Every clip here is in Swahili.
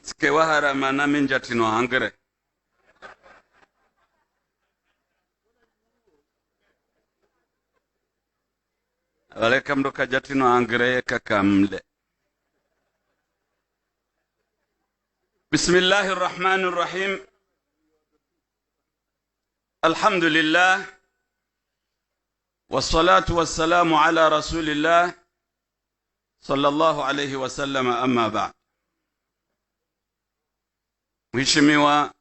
Ntike waharama na minjatino hangre. Waleka mdoka jatino hangre kakamle. Bismillahirrahmanirrahim. Alhamdulillah. Wassalatu wassalamu ala rasulillah. Sallallahu alayhi wasallam, amma ba'd. Mheshimiwa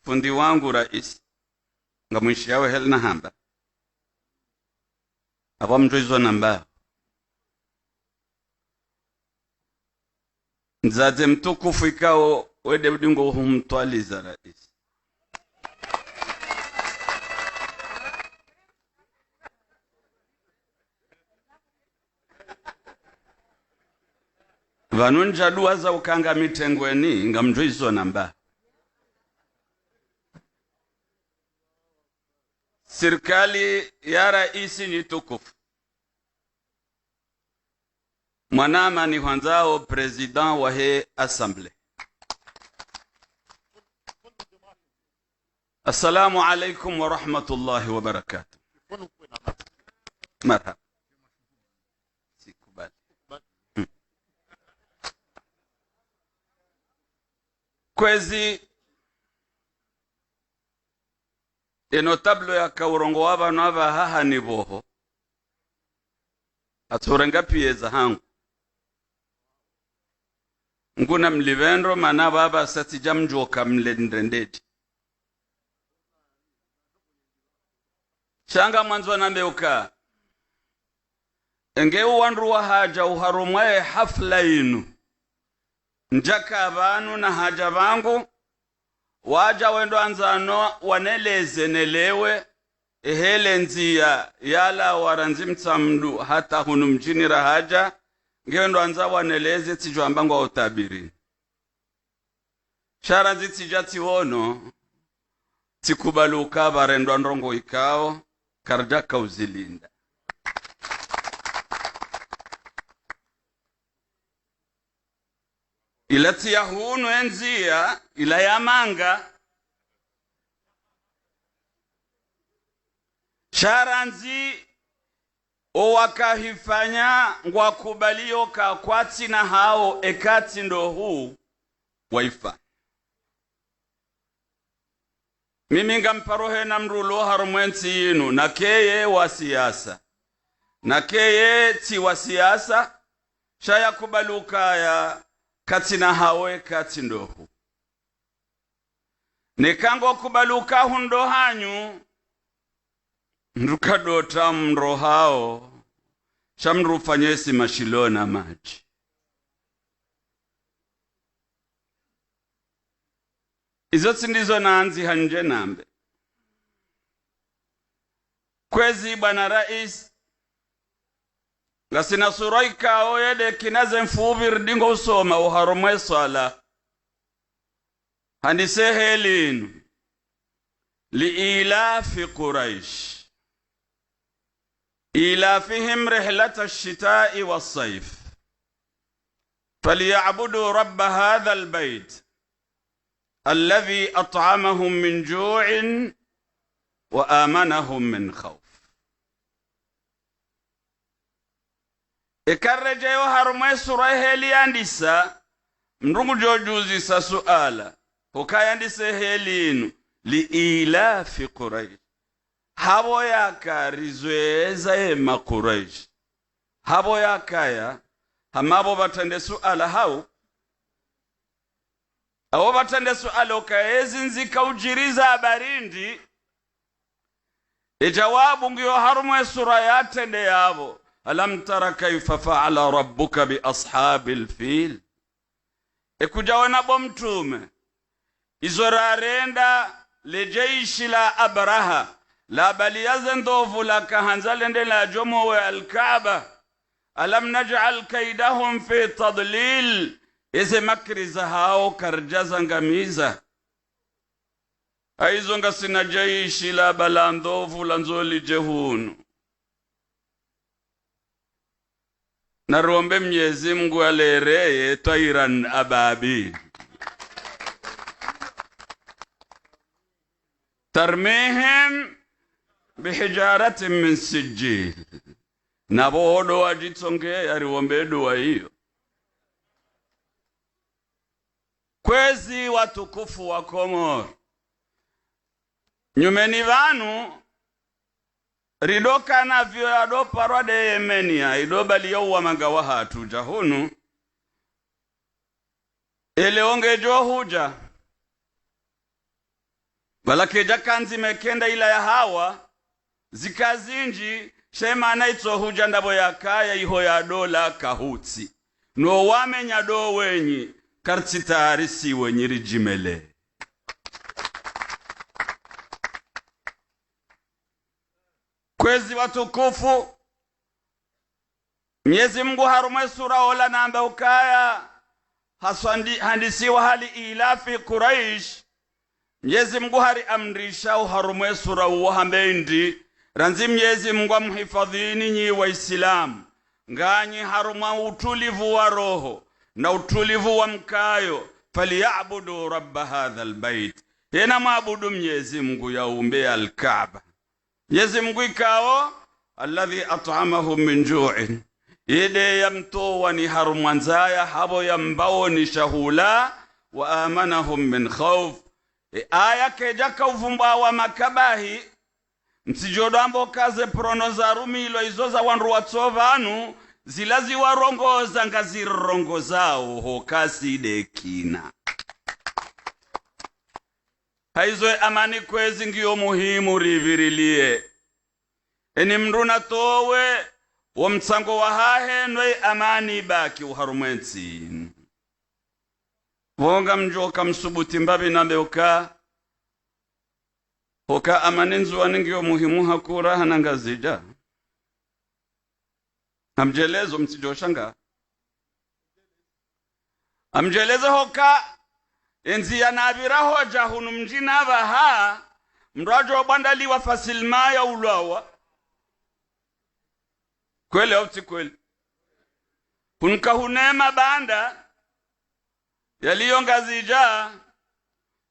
fundi wangu rais ngamwishi yawe helna hamba aba mjoizo namba nzaze mtukufu ikao wede udingo humtwaliza rais. Vanunja dua za ukanga mitengweni ngamjoizo namba. Serikali ya raisi ni tukufu. Mwanama ni hwanzao president wa he assemble. Assalamu alaikum wa rahmatullahi wa barakatuh. Marhaba. Sikubali. Kwezi enotablo ya kaurongo wabanu aba haha ni boho aturenga piyeza hangu nguna mlivendro mana baba sati jamjoka mlendendeji shanga mwanzo nambeuka engeu wandu wa haja uharumwae hafla inu njaka abanu na haja bangu waja wendo anzano waneleze nelewe ehele nzia yala waranzi mtsamdu hata hunu mjini rahaja ngendo anza waneleze tijuambangu wa utabiri sharanzi tijati wono tikubaluka barendo ndrongo ikao karjaka uzilinda. Ilati ya hunu enzia ila ya manga sharanzi owakahifanya ngwakubalio kakwati na hao ekati ndo huu waifa. Mimi ngamparohe na mrulo harumwenzi yinu na keye wa siyasa na keye ti wa siyasa shaya kubaluka ya katina hawe kati ndohu nekango kubaluka hundo hanyu ndukadota mro hao shamrufanyesi mashilona maji. Izo ndizo naanzi hanje nambe kwezi bwana rais ngasina suraika oyede kinaze mfubir dingo usoma uharumwe swala handise helin liilafi Quraish ilafihim rihlata ash-shita'i was-sayf falyabudu rabb hadha al-bayt alladhi at'amahum min ju'in wa amanahum min khawf. Ekarejeyo harumwe sura heli andisa mrungu jojuzi sa suala hukaya andise heli inu liilafi Quraish habo yaka rizweza ema Quraish habo yakaya hamabo batende suala hao abo batende suala ukaezi nzika ujiriza abarindi jawabu ngiyo harumwe sura yatende yabo. Alam tara kaifa fa'ala rabbuka bi ashabil fil. Ekujawana bomtume izorarenda lejeishi la Abraha la baliyazendovu la kahanzalende la jomo wa al-Kaaba. Alam naj'al kaidahum fi tadlil. Eze makriza hao karjaza ngamiza. Aizonga sina jeishi la balandovu la nzoli jehunu. Na rombe Mwenyezi Mungu alereye tairan ababi. tarmihim bihijaratin min sijil. Nabodo wajitsonge ariwombe dua hiyo. Kwezi watukufu wa Komoro, nyumeni vanu ridoka na vyo yado parwa de Yemenia idoba liyo wa magawa hatu jahunu ele onge jo huja balake jakanzi mekenda ila ya hawa zikazinji shema naitso huja ndabo ya kaya iho ya dola kahutsi no wamenya do wenyi kartitari si wenyi rijimele. Kwezi watukufu, Mwenyezi Mungu harume sura ola namba ukaya handisiwa hali ilafi Quraish. Mwenyezi Mungu hari amrisha harume sura uhambendi ranzi Mwenyezi Mungu amhifadhini nyi Waislamu nganyi haruma utulivu wa roho na utulivu wa mkayo. Falyabudu rabba hadha albayt, hena maabudu Mwenyezi Mungu yaumbe al-Kaaba. Mwenyezi Mungu ikao alladhi at'amahum min ju'in, ide yamtowa ni harumwanzaya habo yambao ni shahula wa amanahum min khawf. Aya kejaka uvumba wa makabahi msijodo ambo kaze prono za rumi ilo izoza wanru watsovanu zilazi warongoza ngazirongo zao hokasi dekina. Haizwe amani kwezi ngiyo muhimu rivirilie. Eni mruna towe wa mtsango wa hahe nwe amani baki uharumwensi. Vonga mjoka msubuti mbabi nambe uka hoka amani nzuwa ngiyo muhimu hakura hanangazija. Amjelezo msijoshanga. Amjelezo hoka enzi ya nabira hoja hunu mjina vaha mrajo bandali wa fasilma ya ulawa. Kweli au si kweli? Hunka hunema banda yaliyo ngazija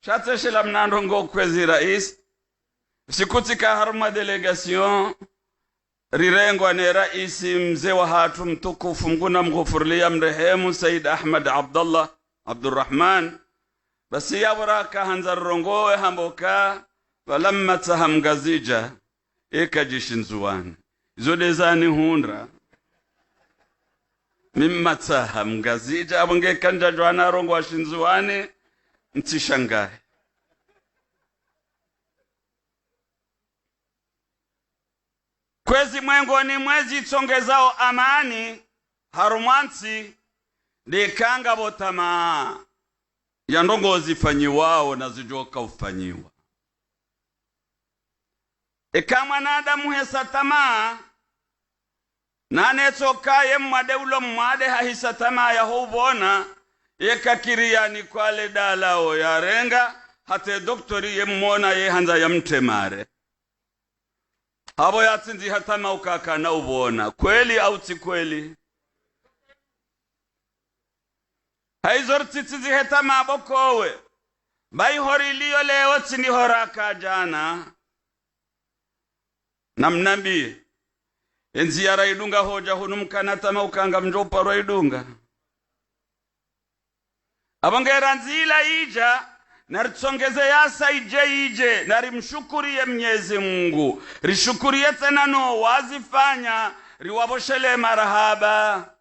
shateshela mnandongo kwezi rais sikutika haruma delegation rirengwa ne raisi mzee wa hatu mtukufu mguna mghufurlia mrehemu Said Ahmad Abdurrahman. Basi ya waraka hanza rongowe hamboka walamma tahamgazija eka jishinzuwani izode zani hundra mimma tahamgazija abunge kanja jwana rongo wa shinzuwani mtishangaye. Kwezi mwengo ni mwezi tsongezao amani harumwansi dekanga botama ya ndongo zifanyiwao na zijoka ufanyiwa. Kama nadamu hesa tamaa nane tokaye mwade ulo mwade hahisa tamaa ya huvona yeka kiriani kwale dalao ya renga hate doktori ye mwona ye hanza ya mtemare habo ya tsinzi hatama ukaka na uvona kweli au si kweli. Haizor tsinzi hatama abokowe bai hori liyo leo tsini horaka jana namnambi enzi ya raidunga hoja hunumkana tama ukanga mjopa raidunga abongera nzila ija naritsongeze yasa ije narimshukuriye Mwenyezi Mungu rishukuriye tena no wazifanya riwaboshele marahaba.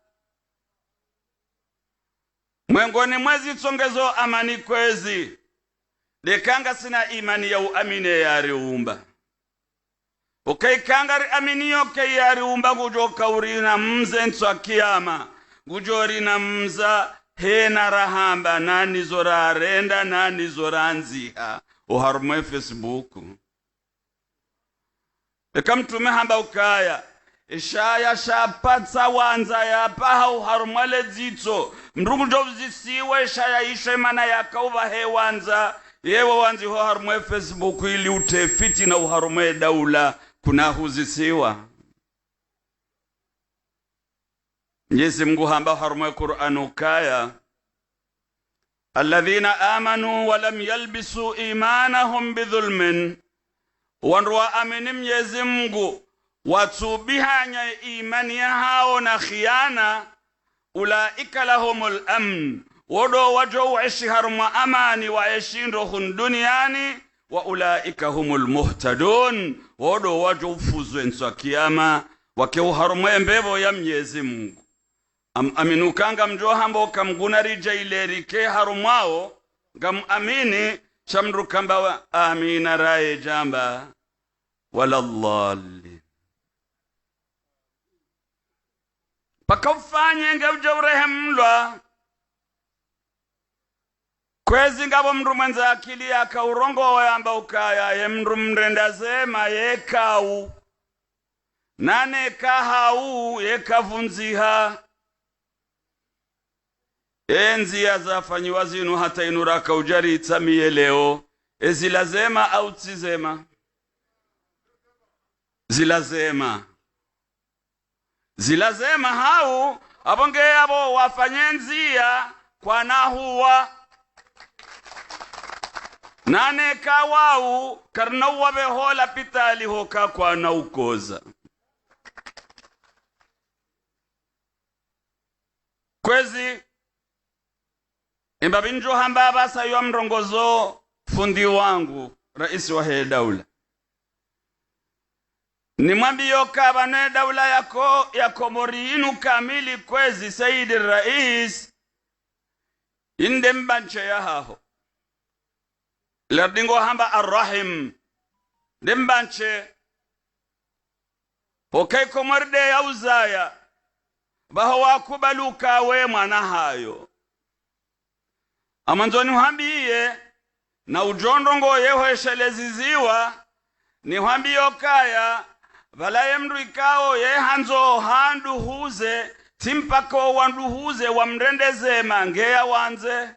Mwengoni mwezi tsongezo amani kwezi dekanga sina imani ya uamine ya riumba ukaikanga ri aminiyo ke ya riumba gujoka urina mze nswa kiyama gujorina mza hena rahamba nani zora renda nani zora nziha uharume Facebook ekamtume hamba ukaya ishaya shapatsa wanza ya paha uharumale zitso mrungu jovzisiwe ishaya ishe mana yakauva he wanza yewa wanzi ho harume Facebook ili utefiti na uharume daula kuna huzisiwa. Mwenyezi Mungu hamba harume Qur'an ukaya alladhina amanu wa lam yalbisu imanahum bidhulmin wandu wa amini Mwenyezi Mungu watubihanya imani ya hao na khiana, ulaika lahumul amn, wodo wajo waishi haruma amani waishindo hun duniani, wa ulaika humul muhtadun, wodo wajo ufuzwe nswa kiyama wakeu haruma mbevo ya Mwenyezi Mungu. Aminukanga mjohambo kamguna rija ilerike harumao ngam amini chamru kamba wa amina rae jamba walallalli pakafanye ngavja urehemlwa kwezi ngabo mndu mwenza akili yaka urongo yamba ukaya ye mndu mrenda zema yekau nane kahau yekavunziha enzi ya zafanyiwa zinu hata inuraka ujari itsamie leo ezilazema au tsizema zilazema hau abonge abo wafanye nzia kwa nahuwa nane kawau karnauwa behola pitali hoka kwa naukoza kwezi imbabinjo hamba basa yo mrongozo fundi wangu rais wa he daula ni mwambio kabane daula ya Komorinu kamili kwezi Saidi Rais inde mbanche ya haho lardingo hamba arrahim ndembanche okay Komorde ya uzaya baho wakubaluka we mwana hayo amanzoni uhambiye na ujondongo yehwesheleziziwa ni uhambiyo kaya valaye mndu ikao yehanzo handu huze timpako wandu huze wamrendeze mangeya wanze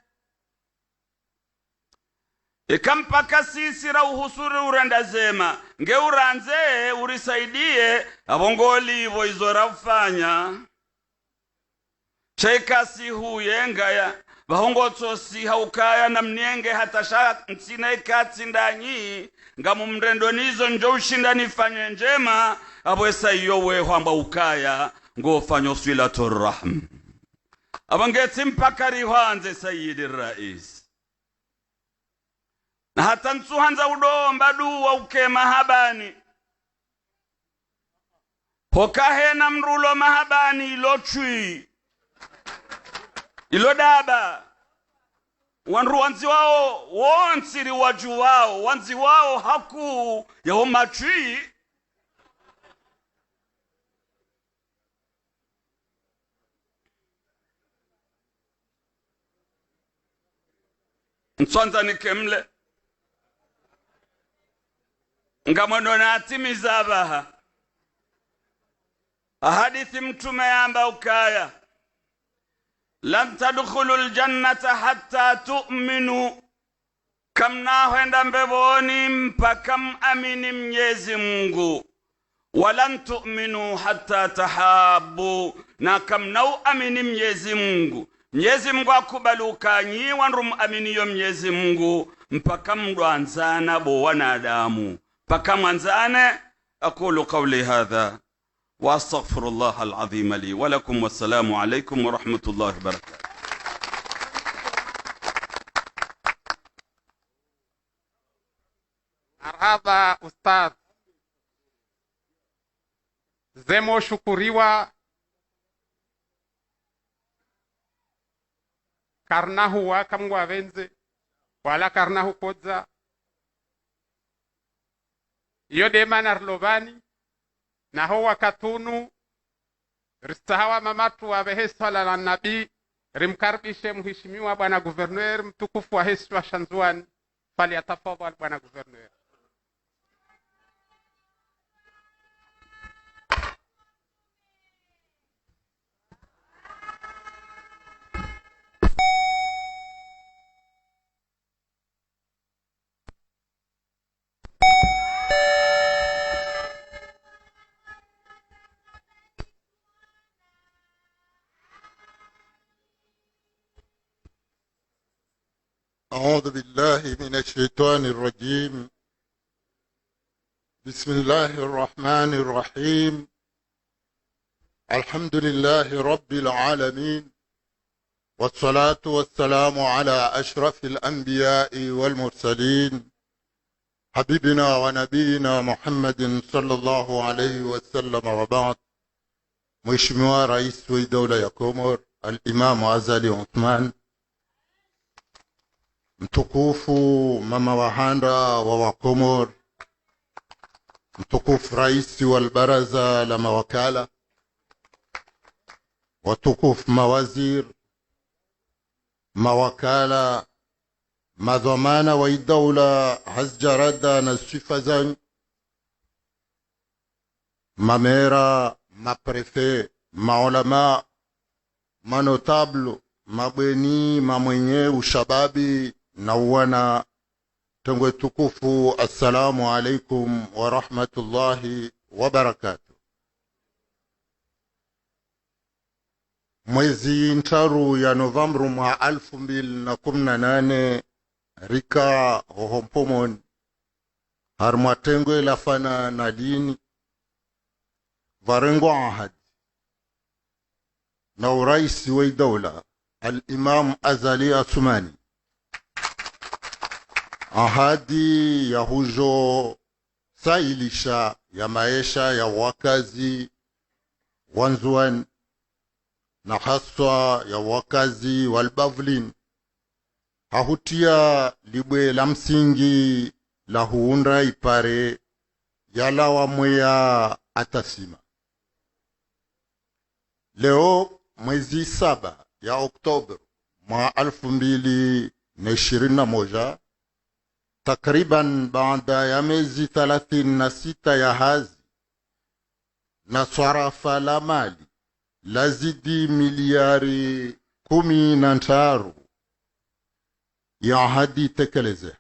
ikampaka sisira uhusuri urendazema nge uranze urisaidie abongoli ivo izora ufanya chaikasi huye ngaya bahongotso si haukaya na mnienge hatasha ntsina ikatsi ndanyi ngamu mrendo nizo njo ushinda nifanye njema abwesa iyo we hwamba ukaya ngo fanyo swilatur rahm abangeti mpakari hanze Sayyidi Rais na hata nsuhanza udomba duwa uke mahabani hokahe na mrulo mahabani ilochui ilodaba wanru wanzi wao wonsiri waju wao wanzi wao haku yaho machui nsonza nikemle ngamono na atimiza abaha ahadithi mtume yamba ukaya lan tadkhulul jannata hatta tu'minu kamna hwenda mbeboni mpaka amini Mwenyezi Mungu walan tu'minu hatta tahabu na kamna amini Mwenyezi Mungu Mwenyezi Mungu akubaluka nyi wandu amini yo Mwenyezi Mungu mpaka mdwanzana bo wanadamu mpaka mwanzane aqulu qawli hadha واستغفر الله العظيم لي ولكم والسلام عليكم ورحمة الله وبركاته. Marhaba Ustadh, zemo shukuriwa karnahu wa kamwa venze wala karnahu kodza iyo dema narlovani naho wakatunu ristahawa mamatu wa beheswala na nabii rimkaribishe mheshimiwa bwana guverneur mtukufu wa Hesi wa Shanzuani. Fali atafadhali bwana guverneur. أعوذ بالله من الشيطان الرجيم. بسم الله الرحمن الرحيم. الحمد لله رب العالمين، والصلاة والسلام على أشرف الأنبياء والمرسلين، حبيبنا ونبينا محمد صلى الله عليه وسلم. وبعد. Mheshimiwa Rais wa Dola ya Komor Al-Imam Azali Othman, mtukufu Mama Wahanda wa Wakomor, mtukufu Rais wa Baraza la Mawakala, watukufu mawazir, mawakala, madhamana wa Dola hazjarada na sifa zanyu, mamera, maprefe, maulama, manotable, mabweni, mamwenye ushababi na wana tengwe tukufu. Assalamu alaikum wa rahmatullahi wa barakatuh. Mwezi ntaru ya Novembru mwa 2018 rika hohompomon harmwa tengwe lafana na dini varengo ahad na urais wa Dola Al-Imam Azali Athmani, ahadi ya hujo sailisha ya maisha ya wakazi wanzuan na haswa ya wakazi walbavlin, hahutia libwe la msingi la huunda ipare yala wa mwea atasima. Leo mwezi 7 ya Oktober mwa 2021, takriban baada ya miezi 36 ya hazi na swarafa la mali lazidi miliari 13 ya ahadi tekeleze.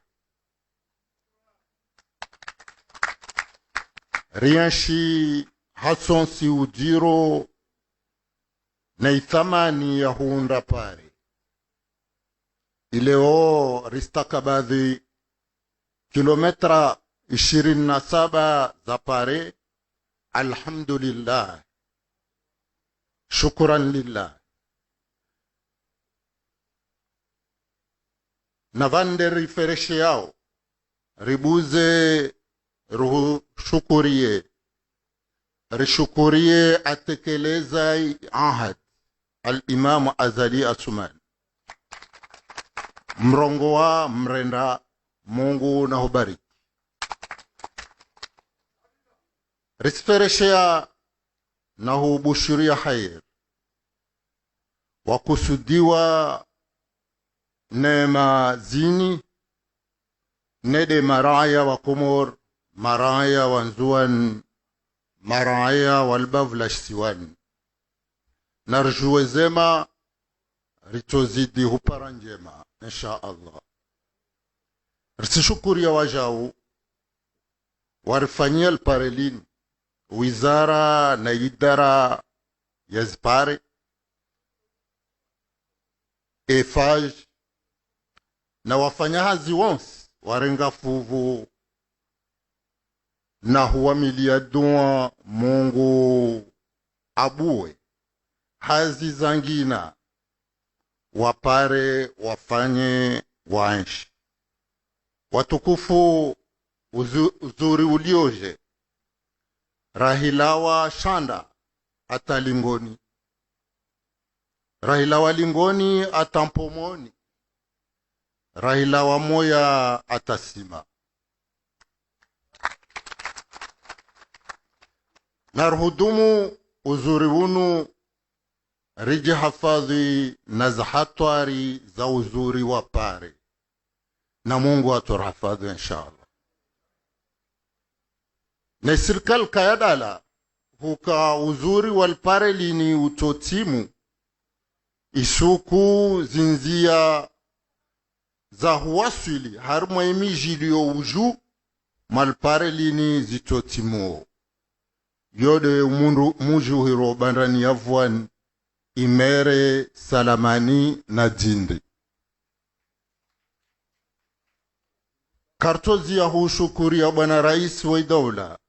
Rianshi hasonsi ujiro na ithamani ya huunda pare ileo ristakabadhi kilometra 27 za pare. Alhamdulillah, shukran lillah. na vande rifereshe yao ribuze ruhu shukurie rishukurie atekeleza ahad Al-Imam Azali Athmani, mrongo wa mrenda. Mungu na hubariki. Risfereshea na hubushuria khair wakusudiwa neema zini nede maraya wa Komor, maraya wanzuan, maraya walbavlash siwan. Narjuwe zema ritozidi hupara njema insha Allah. Risishukuria wajau warifanyia alparelin wizara na idara ya zipare efaj na wafanyahazi wonsi warenga fuvu na huwamilia dua Mungu abuwe hazi zangina wapare wafanye waanshi. Watukufu, uzuri ulioje rahilawa shanda ata lingoni, rahilawa lingoni ata mpomoni, rahilawa moya atasima. Narhudumu uzuri unu riji hafadhi na zahatwari za uzuri wa pare, na Mungu aturhafadhi inshallah. Na serikali kayadala huka uzuri walpare lini utotimu isuku zinzia za huwasili harumwa imijilio uju malpare lini zitotimu yode umundu mujuhiro bandani yavuan imere salamani na jindi. kartozi ya hushukuri ya bwana rais wa daula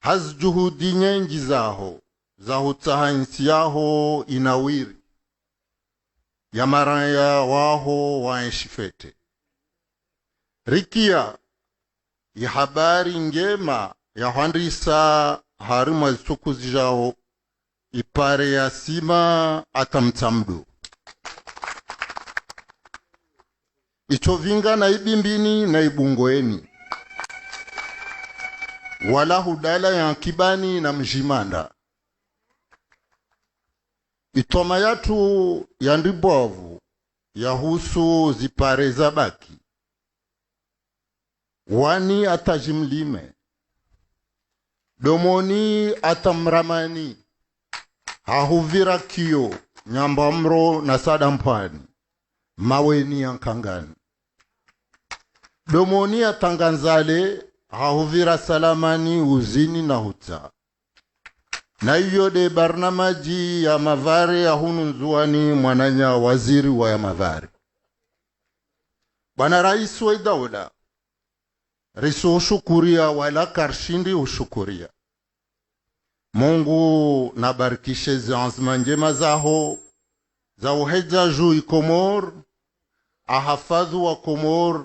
haz juhudi nyengi zaho za hutahansi yaho inawiri ya maraya waho waeshifete rikia ya habari ngema ya handisa harima zisuku zijao ipare ya sima atamtamdu ichovinga na ibimbini na ibungoeni wala hudala ya kibani na mjimanda itoma yatu ya ndibovu ya husu zipare za baki wani atajimlime domoni atamramani hahuvira kio nyambamro na sadampani maweni ya nkangani domoni atanganzale hahuvira salamani uzini na huta na hiyo de barnamaji ya mavari ya hunu nzuani mwananya waziri wa ya mavari bwana rais wa daula riso ushukuria wala karshindi ushukuria Mungu nabarikishe zanzima njema zaho za uheja juu ikomor ahafadhu wa komor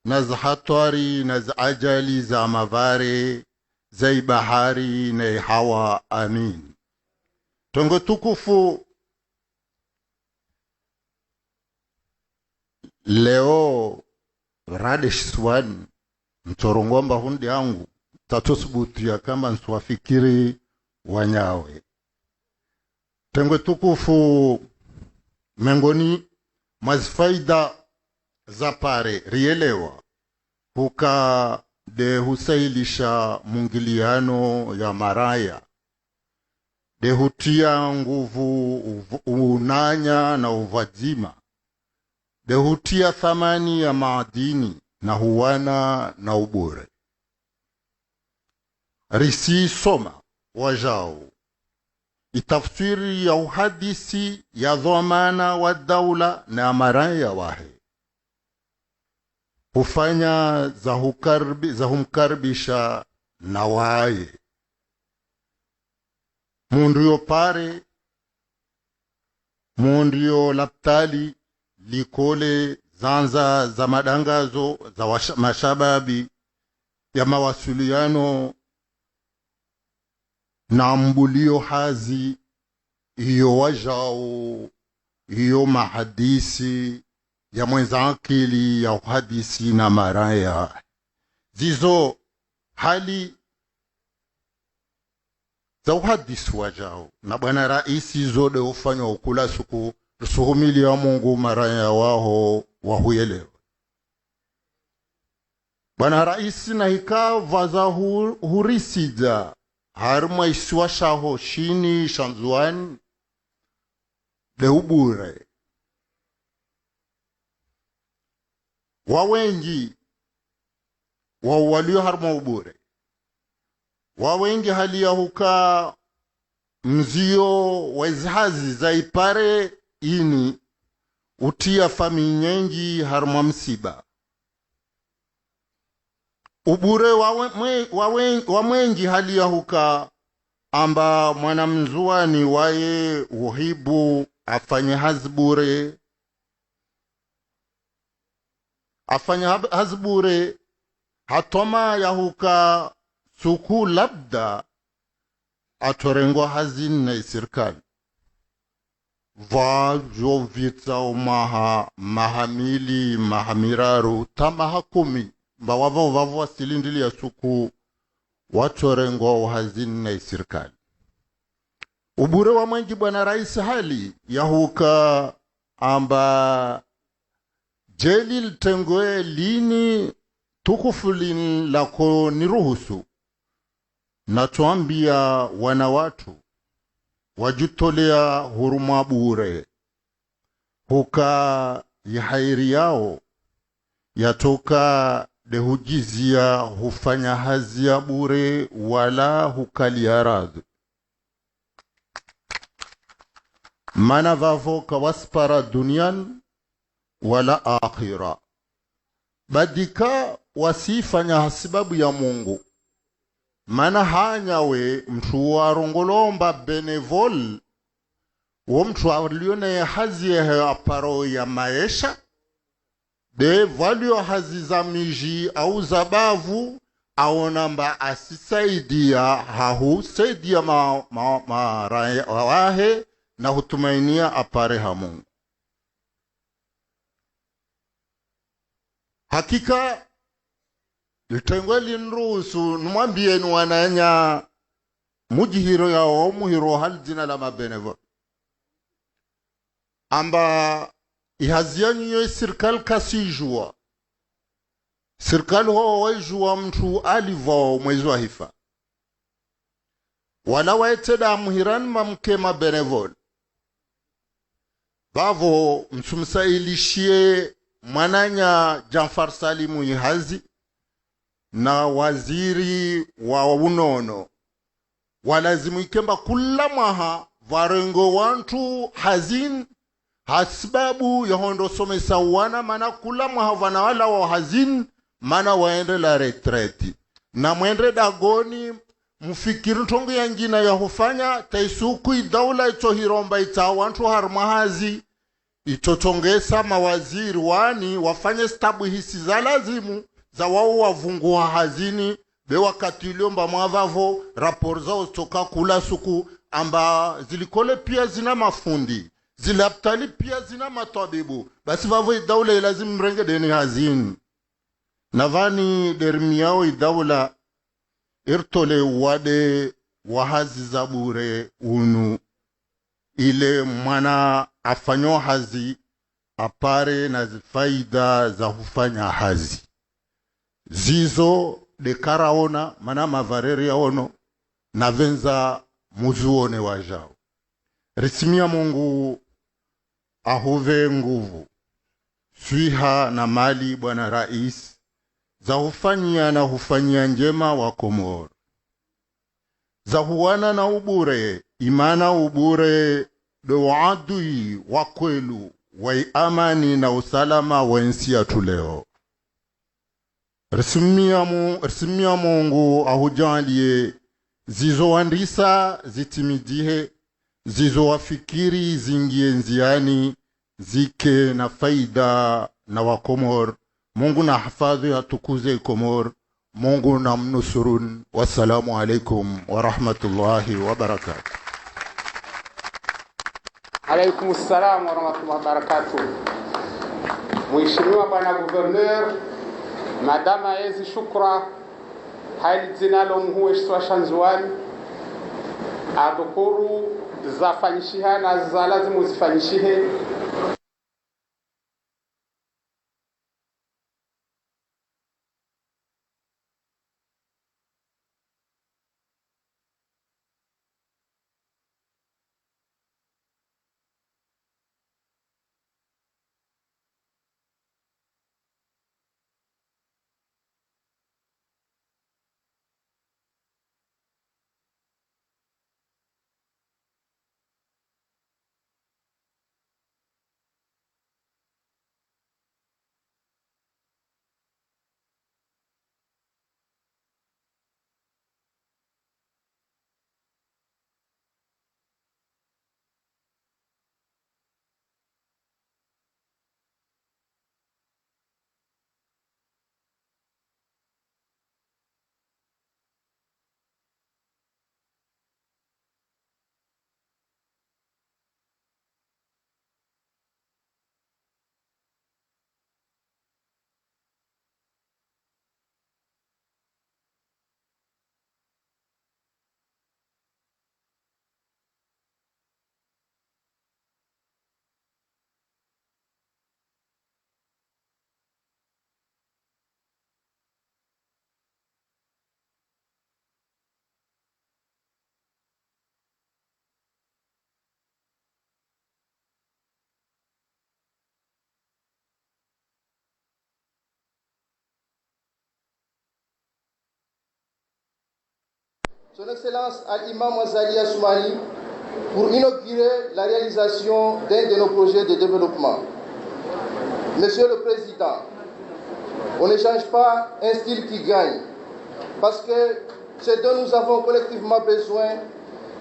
na za hatwari na za ajali za mavare za ibahari na hawa amin tongo tukufu leo radesh swan mtorongomba hundi yangu tatosubutia kama nsuwafikiri wanyawe tengwe tukufu mengoni mazifaida za pare rielewa huka de husailisha mungiliano ya maraya de hutia nguvu unanya na uvazima de hutia thamani ya maadini na huwana na ubure risi soma wajao itafsiri ya uhadisi ya dhamana wa daula na maraya wahe hufanya za humkaribisha na waye mundio pare mundio laptali likole zanza za madangazo za mashababi ya mawasiliano na mbulio hazi hiyo wajao hiyo mahadisi ya mwenza akili ya uhadisi na maraya zizo hali za uhadisi wajao na bwana raisi zode ufanywa ukula suku suhumili ya Mungu maraya waho wahuyelewa bwana raisi na hikava za hurisida harma isiwa shaho shini shanzuani leubure wawengi walio harma ubure wawengi hali ya huka mzio wezazi za ipare ini utia fami nyengi harma msiba ubure wa mwengi hali ya huka amba mwanamzuani waye uhibu afanye hazbure hatoma ya huka suku labda atorengwa hazini na isirikali vajo vitao mahamili mahamiraru tamaha 10 mbawavo vavo wasilindili ya suku watorengwa hazini na isirikali ubure wa mwengi bwana rais hali ya huka amba jeli litengwe lini tukufu lini lako niruhusu na tuambia wana watu wajutolea huruma bure huka yahairi yao yatoka dehujizia hufanya hazi ya bure wala hukalia radhi mana vavo kawaspara dunian wala akhira badika wasifanya hasibabu ya Mungu. Mana hanyawe mtu warongolomba benevol wo mtu alione hazi ya aparo ya maisha de valio hazi za miji au zabavu aonamba asisaidia hahu saidia wahe na hutumainia apare ha Mungu. Hakika litengwe linruhusu numwambie wananya mujihiro yao muhiro hal jina la mabenevol amba ihazianyu yo sirkal kasijua sirkal ho wajua mtu alivao mwezi wa hifa wala waeteda muhiran mamke mabenevol bavo msumsailishie mwananya Janfar Salimu Ihazi na waziri wa unono walazimu ikemba kula mwaha varengo wantu hazin hasibabu ya hondo somesa wana mana kula mwaha vana wala wa hazin mana waende la retreti na mwende dagoni mfikiri tongo ya njina ya hufanya taisuku idaula ito hiromba ita wantu harmahazi itotongesa mawaziri wani wafanye stabu hisi za lazimu za wao wavungua hazini be wakati uliomba mwavavo rapor zao toka kula suku amba zilikole pia zina mafundi zilaptali pia zina matabibu basi vavo idaula ilazimu mrenge deni hazini navani dermi yao idaula irtole wade wahazi zabure unu ile mwana afanyo hazi apare na faida za hufanya hazi zizo dekaraona mana mavareri yaono na venza muzuone wajao risimia Mungu ahuve nguvu swiha na mali bwana rais za hufanyia na hufanyia njema wa Komoro za huwana na ubure imana ubure do waadui wa kwelu wa amani na usalama wa nchi yetu leo. Risimia Mungu ahujalie zizo wandisa zitimidihe zizo wafikiri zingie nziani zike na faida na wakomor. Mungu na hafadhi atukuze Komor. Mungu na mnusurun. Wassalamu alaikum wa rahmatullahi wa barakatuh. Alaikum assalam wa rahmatullahi wa barakatuh. Mheshimiwa bwana Gouverneur, madama ezi shukra hali zinalo mhueshwa Shanzuani adukuru zafanyishiha na za lazimu zifanyishihe Son Excellence Al-Imam Wazalia Soumani pour inaugurer la réalisation d'un de nos projets de développement. Monsieur le Président, On ne change pas un style qui gagne. Parce que ce dont nous avons collectivement besoin,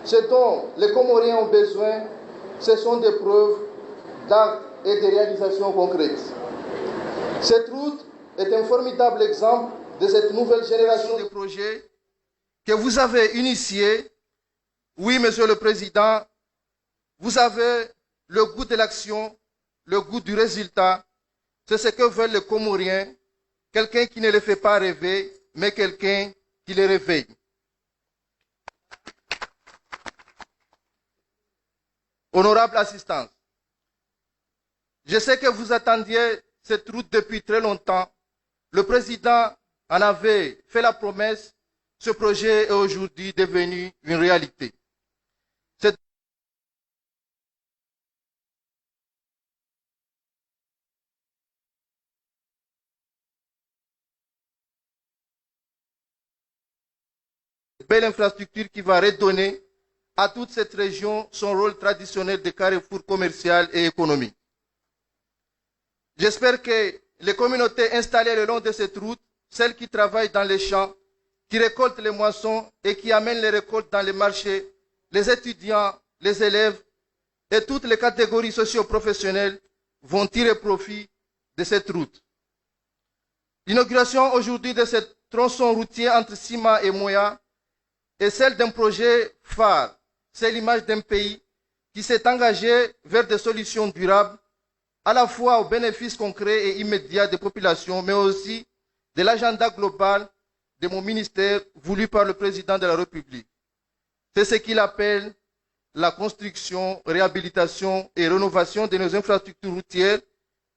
ce dont les Comoriens ont besoin, ce sont des preuves d'actes et de réalisations concrètes. Cette route est un formidable exemple de cette nouvelle génération de projets que vous avez initiés. Oui, Monsieur le Président, vous avez le goût de l'action, le goût du résultat. C'est ce que veulent les Comoriens, quelqu'un qui ne les fait pas rêver, mais quelqu'un qui les réveille. Honorable assistance, je sais que vous attendiez cette route depuis très longtemps. Le président en avait fait la promesse. Ce projet est aujourd'hui devenu une réalité. Cette belle infrastructure qui va redonner à toute cette région son rôle traditionnel de carrefour commercial et économique. J'espère que les communautés installées le long de cette route, celles qui travaillent dans les champs, qui récoltent les moissons et qui amènent les récoltes dans les marchés, les étudiants, les élèves et toutes les catégories socio-professionnelles vont tirer profit de cette route. L'inauguration aujourd'hui de ce tronçon routier entre Sima et Moya est celle d'un projet phare. C'est l'image d'un pays qui s'est engagé vers des solutions durables, à la fois aux bénéfices concrets et immédiats des populations, mais aussi de l'agenda global de mon ministère voulu par le président de la République. C'est ce qu'il appelle la construction, réhabilitation et rénovation de nos infrastructures routières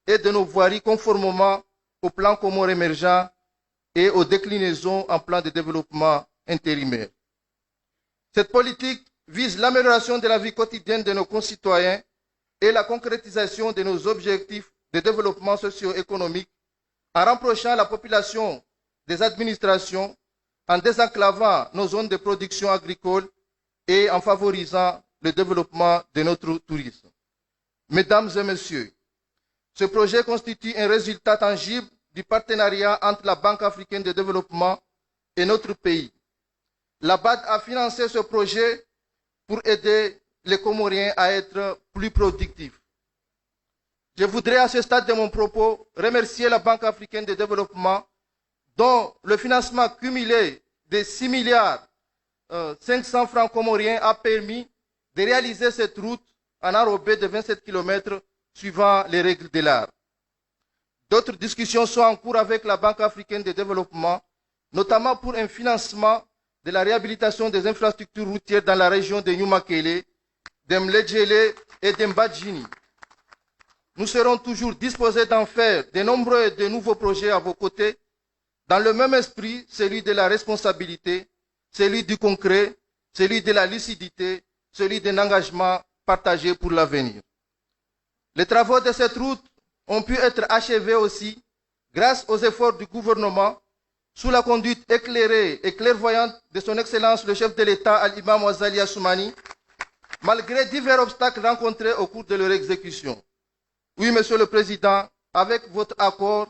et de nos voiries conformément au plan commun émergent et aux déclinaisons en plan de développement intérimaire. Cette politique vise l'amélioration de la vie quotidienne de nos concitoyens et la concrétisation de nos objectifs de développement socio-économique en rapprochant la population des administrations, en désenclavant nos zones de production agricole et en favorisant le développement de notre tourisme. Mesdames et messieurs, ce projet constitue un résultat tangible du partenariat entre la Banque africaine de développement et notre pays. La BAD a financé ce projet pour aider les Comoriens à être plus productifs. Je voudrais à ce stade de mon propos remercier la Banque africaine de développement dont le financement cumulé de 6 milliards 500 francs comoriens a permis de réaliser cette route en enrobé de 27 km suivant les règles de l'art. D'autres discussions sont en cours avec la Banque africaine de développement, notamment pour un financement de la réhabilitation des infrastructures routières dans la région de Nyumakele, d'Mledjele et d'Mbadjini. Nous serons toujours disposés d'en faire de nombreux et de nouveaux projets à vos côtés, dans le même esprit, celui de la responsabilité, celui du concret, celui de la lucidité, celui d'un engagement partagé pour l'avenir. Les travaux de cette route ont pu être achevés aussi grâce aux efforts du gouvernement sous la conduite éclairée et clairvoyante de son Excellence le chef de l'État Al-Imam Wazali Assoumani, malgré divers obstacles rencontrés au cours de leur exécution. Oui, Monsieur le Président, avec votre accord,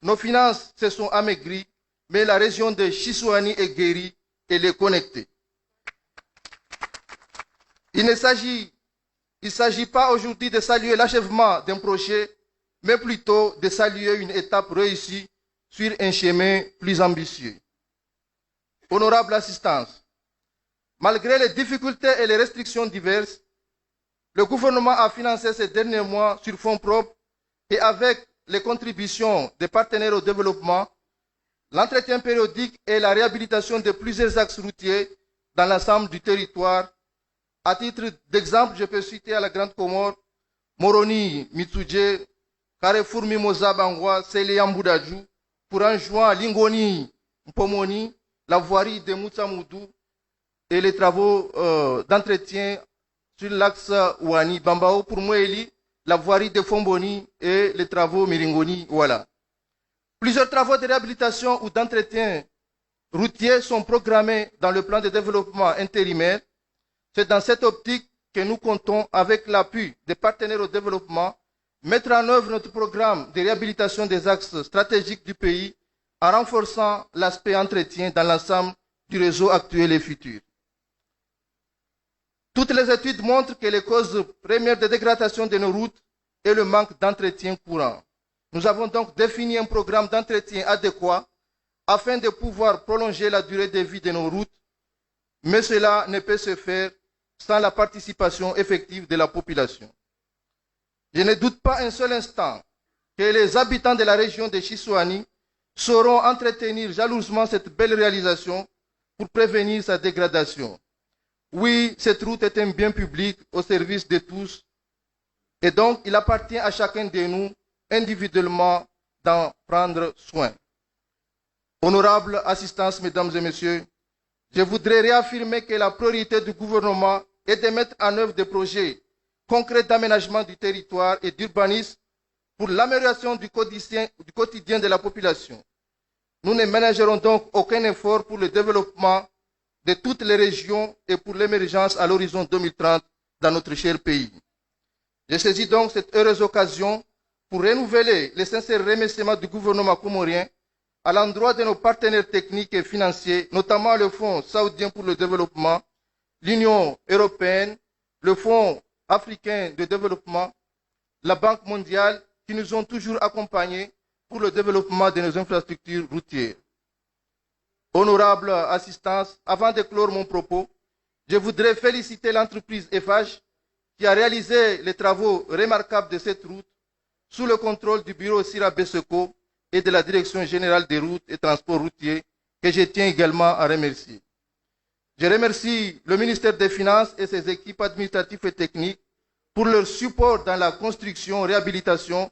nos finances se sont amaigries, mais la région de Chisouani est guérie et est connectée. Il ne s'agit pas aujourd'hui de saluer l'achèvement d'un projet, mais plutôt de saluer une étape réussie sur un chemin plus ambitieux. Honorable assistance, malgré les difficultés et les restrictions diverses, le gouvernement a financé ces derniers mois sur fonds propres et avec les contributions des partenaires au développement, l'entretien périodique et la réhabilitation de plusieurs axes routiers dans l'ensemble du territoire. À titre d'exemple, je peux citer à la Grande Comore, Moroni, Mitsuje, Carrefour Mimosa Bangwa, Seleyamboudadjou, pour enjoindre Lingoni, Mpomoni, la voirie de Moutsamoudou et les travaux d'entretien sur l'axe Ouani Bambao pour Moeli, la voirie de Fomboni et les travaux Miringoni. Voilà. Plusieurs travaux de réhabilitation ou d'entretien routier sont programmés dans le plan de développement intérimaire. C'est dans cette optique que nous comptons avec l'appui des partenaires au développement, mettre en œuvre notre programme de réhabilitation des axes stratégiques du pays en renforçant l'aspect entretien dans l'ensemble du réseau actuel et futur. Toutes les études montrent que les causes premières de dégradation de nos routes est le manque d'entretien courant. Nous avons donc défini un programme d'entretien adéquat afin de pouvoir prolonger la durée de vie de nos routes, mais cela ne peut se faire sans la participation effective de la population. Je ne doute pas un seul instant que les habitants de la région de Chiswani sauront entretenir jalousement cette belle réalisation pour prévenir sa dégradation. Oui, cette route est un bien public au service de tous et donc il appartient à chacun de nous individuellement d'en prendre soin. Honorable assistance, mesdames et messieurs, je voudrais réaffirmer que la priorité du gouvernement est de mettre en œuvre des projets concrets d'aménagement du territoire et d'urbanisme pour l'amélioration du quotidien de la population. Nous ne ménagerons donc aucun effort pour le développement de toutes les régions et pour l'émergence à l'horizon 2030 dans notre cher pays. Je saisis donc cette heureuse occasion pour renouveler les sincères remerciements du gouvernement comorien à l'endroit de nos partenaires techniques et financiers, notamment le Fonds saoudien pour le développement, l'Union européenne, le Fonds africain de développement, la Banque mondiale, qui nous ont toujours accompagnés pour le développement de nos infrastructures routières. Honorable assistance, avant de clore mon propos, je voudrais féliciter l'entreprise EFAGE qui a réalisé les travaux remarquables de cette route sous le contrôle du bureau Sira Beseko et de la Direction générale des routes et transports routiers, que je tiens également à remercier. Je remercie le ministère des Finances et ses équipes administratives et techniques pour leur support dans la construction, réhabilitation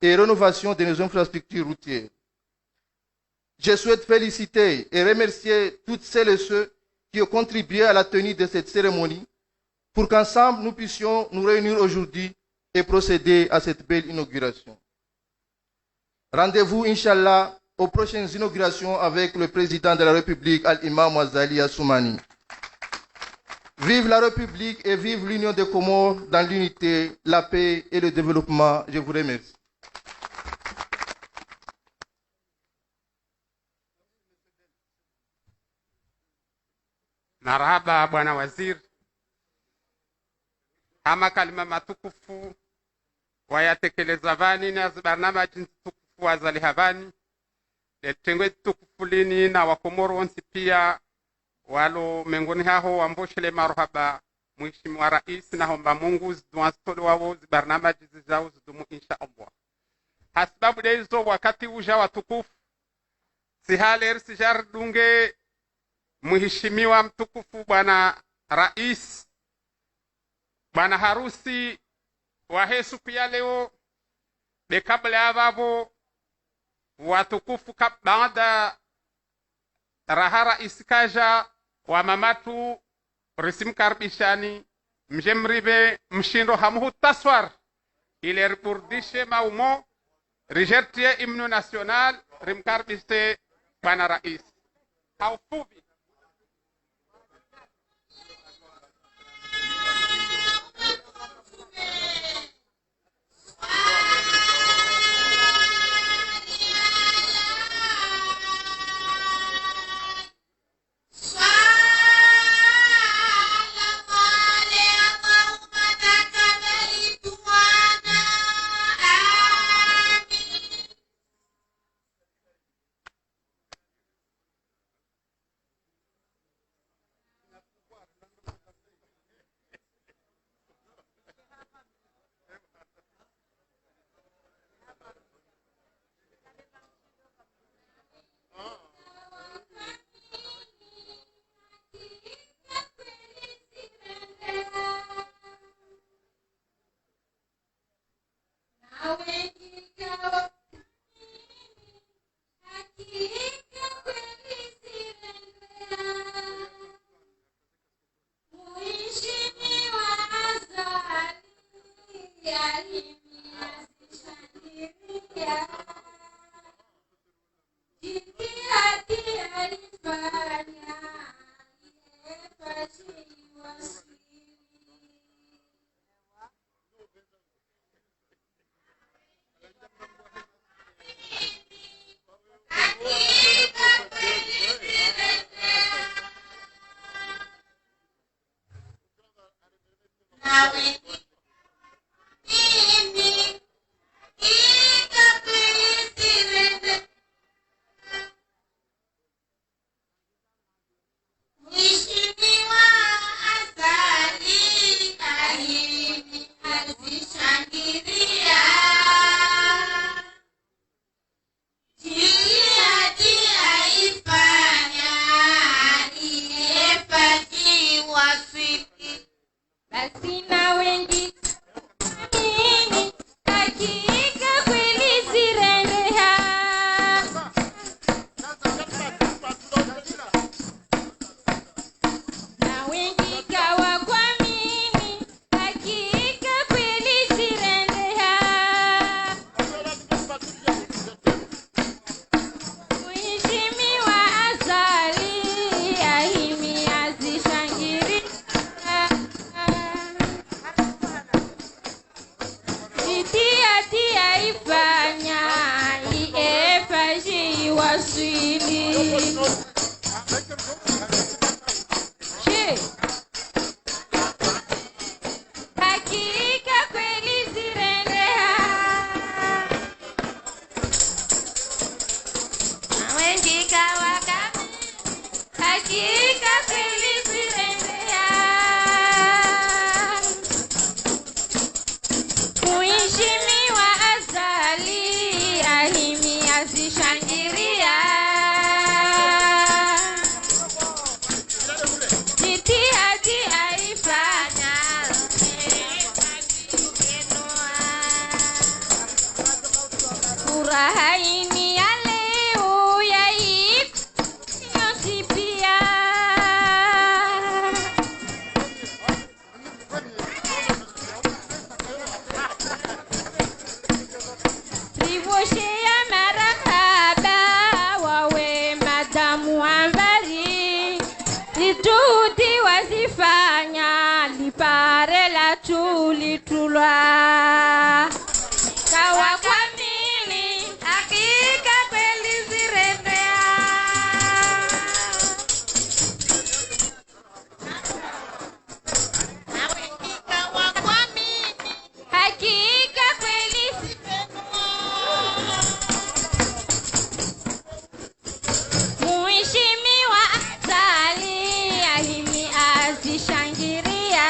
et rénovation de nos infrastructures routières. Je souhaite féliciter et remercier toutes celles et ceux qui ont contribué à la tenue de cette cérémonie pour qu'ensemble nous puissions nous réunir aujourd'hui et procéder à cette belle inauguration. Rendez-vous, Inch'Allah, aux prochaines inaugurations avec le président de la République, Al-Imam Azali Assoumani. Vive la République et vive l'Union des Comores dans l'unité, la paix et le développement. Je vous remercie. Marhaba bwana waziri, ama kalima matukufu wayatekeleza vani na barnamaji tukufu wazaliha vani letengwe tukufu lini na wakomoro wonsi pia walo mengoni haho wamboshele marhaba mheshimiwa rais na homba Mungu ziduanstole wao zibarnamaji zizao zidumu insha Allah. Hasbabu dezo wakati uja watukufu sihaler sijar dunge mheshimiwa mtukufu bwana rais bwana harusi wa Yesu pia leo de kabla ya babo watukufu baada rahara iskaja wa mamatu risim karbishani mjemribe mshindo hamuhu taswar ile ripurdishe maumo rijertie imnu national rimkarbiste bwana rais haufubi. wazifanya iepaji wasili hakika kweli zirendea wengi kawakami hakika kweli zirendea kuheshimiwa azali ahimi azishangiria jitihadi aifanya furaha ini ya leo yaikosi pia rivoshea marahaba wawe madamu ambari lituti wazifanya lipare la tulitulwa kawa kwa mili hakika kweli zirendea kawa kwa mili hakika kweli muheshimiwa azali ahimi azishangiria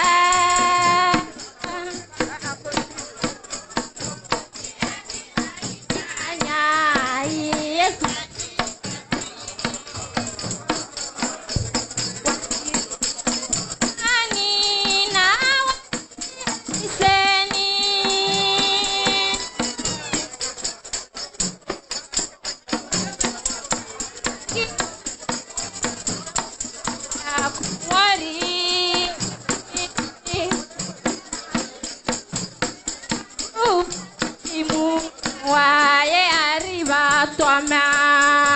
waye arriva tua mano